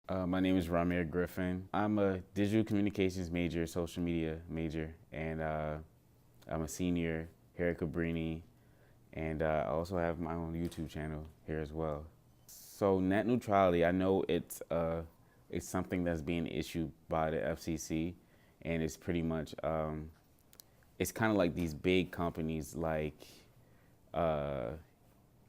My name is Ramir Griffin. I'm a digital communications major, social media major, and I'm a senior here at Cabrini, and I also have my own YouTube channel here as well. So net neutrality, I know it's something that's being issued by the FCC, and it's pretty much it's kind of like these big companies like uh,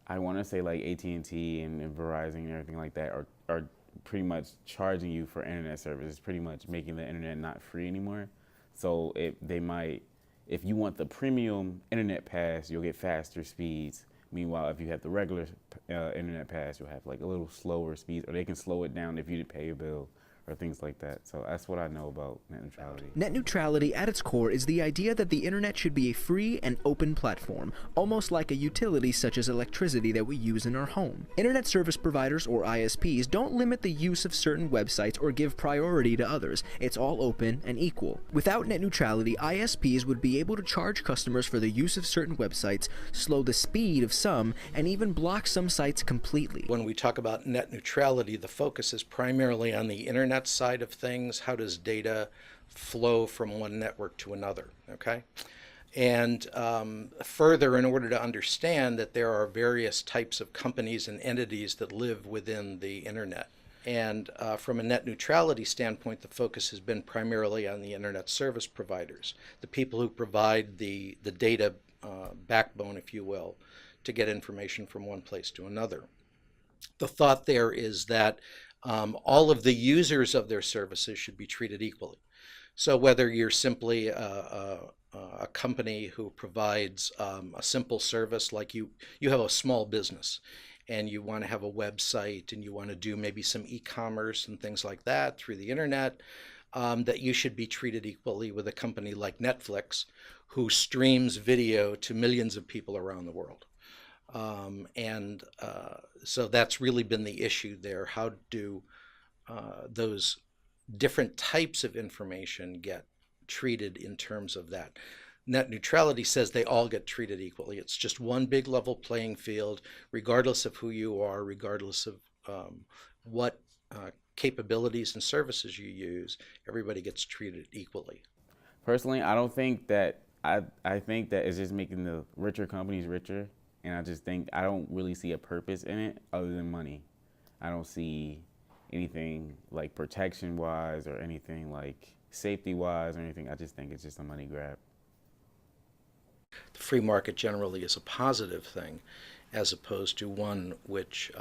I want to say like AT&T and Verizon and everything like that are pretty much charging you for internet services, pretty much making the internet not free anymore. So they might, if you want the premium internet pass, you'll get faster speeds. Meanwhile, if you have the regular internet pass, you'll have like a little slower speeds, or they can slow it down if you didn't pay your bill or things like that. So that's what I know about net neutrality. Net neutrality at its core is the idea that the internet should be a free and open platform, almost like a utility such as electricity that we use in our home. Internet service providers, or ISPs, don't limit the use of certain websites or give priority to others. It's all open and equal. Without net neutrality, ISPs would be able to charge customers for the use of certain websites, slow the speed of some, and even block some sites completely. When we talk about net neutrality, the focus is primarily on the internet side of things. How does data flow from one network to another? Okay. And further, in order to understand that there are various types of companies and entities that live within the internet. And from a net neutrality standpoint, the focus has been primarily on the internet service providers, the people who provide the data backbone, if you will, to get information from one place to another. The thought there is that all of the users of their services should be treated equally. So whether you're simply a company who provides a simple service, like you have a small business and you want to have a website and you want to do maybe some e-commerce and things like that through the internet, that you should be treated equally with a company like Netflix, who streams video to millions of people around the world. So that's really been the issue there. How do those different types of information get treated in terms of that? Net neutrality says they all get treated equally. It's just one big level playing field, regardless of who you are, regardless of what capabilities and services you use. Everybody gets treated equally. Personally, I don't think that I think that it's just making the richer companies richer, and I just think I don't really see a purpose in it other than money. I don't see anything like protection wise or anything like safety wise or anything. I just think it's just a money grab. The free market generally is a positive thing, as opposed to one which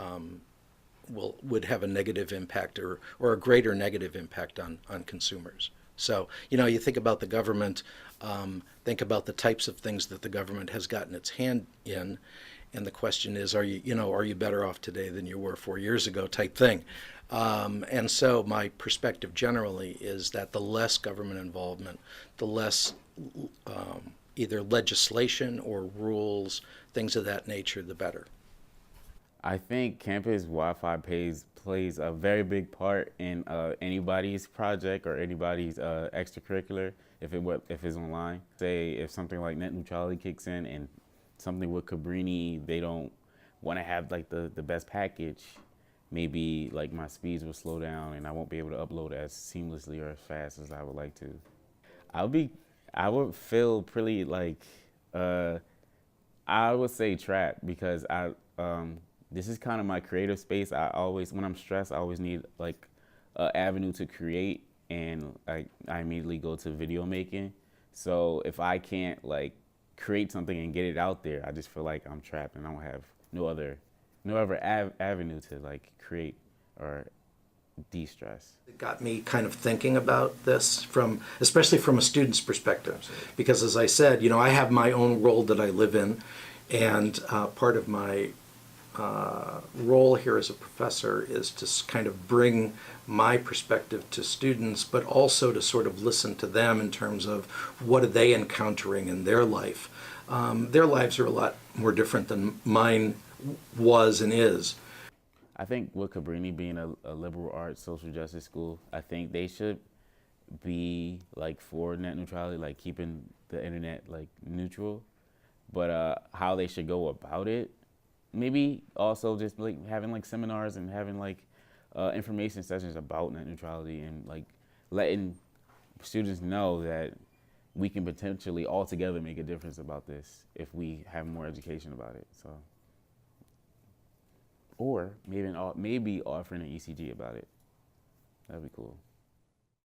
would have a negative impact or a greater negative impact on consumers. So, you think about the government, think about the types of things that the government has gotten its hand in, and the question is, are you better off today than you were 4 years ago, type thing. And so my perspective generally is that the less government involvement, the less either legislation or rules, things of that nature, the better. I think campus Wi-Fi plays a very big part in anybody's project or anybody's extracurricular if it's online. Say if something like net neutrality kicks in and something with Cabrini, they don't want to have like the best package. Maybe like my speeds will slow down and I won't be able to upload as seamlessly or as fast as I would like to. I would feel pretty like I would say trapped because this is kind of my creative space. When I'm stressed, I always need like an avenue to create, and I immediately go to video making. So if I can't like create something and get it out there, I just feel like I'm trapped and I don't have no other avenue to like create or de-stress. It got me kind of thinking about this especially from a student's perspective, because as I said, I have my own world that I live in, and part of my role here as a professor is to kind of bring my perspective to students, but also to sort of listen to them in terms of what are they encountering in their life. Their lives are a lot more different than mine was and is. I think with Cabrini being a liberal arts social justice school, I think they should be like for net neutrality, like keeping the internet like neutral. But how they should go about it, maybe also just like having like seminars and having like information sessions about net neutrality and like letting students know that we can potentially all together make a difference about this if we have more education about it. So, or maybe offering an ECG about it. That'd be cool.